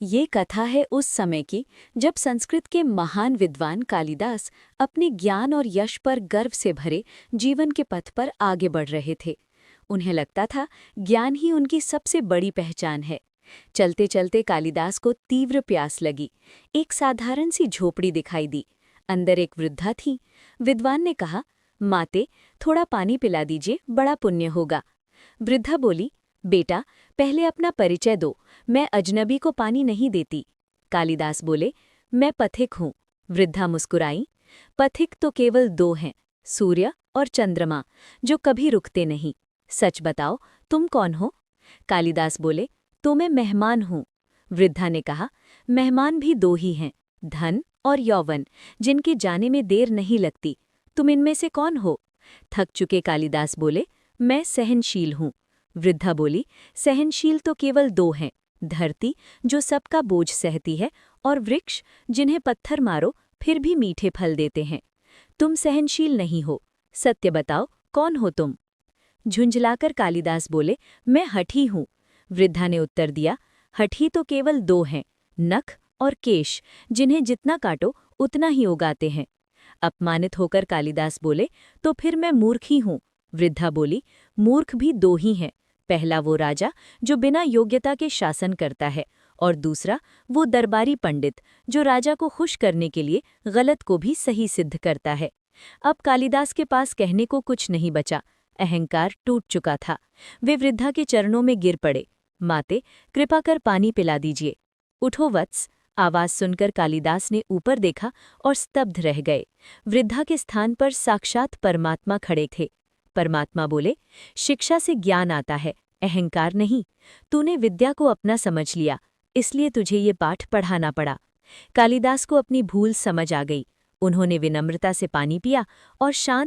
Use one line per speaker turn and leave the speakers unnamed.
ये कथा है उस समय की जब संस्कृत के महान विद्वान कालिदास अपने ज्ञान और यश पर गर्व से भरे जीवन के पथ पर आगे बढ़ रहे थे। उन्हें लगता था ज्ञान ही उनकी सबसे बड़ी पहचान है। चलते चलते कालिदास को तीव्र प्यास लगी। एक साधारण सी झोपड़ी दिखाई दी। अंदर एक वृद्धा थी। विद्वान ने कहा, माते, थोड़ा पानी पिला दीजिए, बड़ा पुण्य होगा। वृद्धा बोली, बेटा, पहले अपना परिचय दो, मैं अजनबी को पानी नहीं देती। कालिदास बोले, मैं पथिक हूँ। वृद्धा मुस्कुराई। पथिक तो केवल दो हैं, सूर्य और चंद्रमा, जो कभी रुकते नहीं। सच बताओ, तुम कौन हो? कालिदास बोले, तो मैं मेहमान हूँ। वृद्धा ने कहा, मेहमान भी दो ही हैं, धन और यौवन, जिनके जाने में देर नहीं लगती। तुम इनमें से कौन हो? थक चुके कालिदास बोले, मैं सहनशील हूँ। वृद्धा बोली, सहनशील तो केवल दो हैं, धरती जो सबका बोझ सहती है, और वृक्ष जिन्हें पत्थर मारो फिर भी मीठे फल देते हैं। तुम सहनशील नहीं हो। सत्य बताओ, कौन हो तुम? झुंझलाकर कालिदास बोले, मैं हठी हूँ। वृद्धा ने उत्तर दिया, हठी तो केवल दो हैं, नख और केश, जिन्हें जितना काटो उतना ही उगाते हैं। अपमानित होकर कालिदास बोले, तो फिर मैं मूर्ख ही हूँ। वृद्धा बोली, मूर्ख भी दो ही हैं, पहला वो राजा जो बिना योग्यता के शासन करता है, और दूसरा वो दरबारी पंडित जो राजा को खुश करने के लिए गलत को भी सही सिद्ध करता है। अब कालिदास के पास कहने को कुछ नहीं बचा। अहंकार टूट चुका था। वे वृद्धा के चरणों में गिर पड़े। माते, कृपा कर पानी पिला दीजिए। उठो वत्स। आवाज सुनकर कालिदास ने ऊपर देखा और स्तब्ध रह गए। वृद्धा के स्थान पर साक्षात परमात्मा खड़े थे। परमात्मा बोले, शिक्षा से ज्ञान आता है, अहंकार नहीं। तूने विद्या को अपना समझ लिया, इसलिए तुझे ये पाठ पढ़ाना पड़ा। कालिदास को अपनी भूल समझ आ गई। उन्होंने विनम्रता से पानी पिया और शांत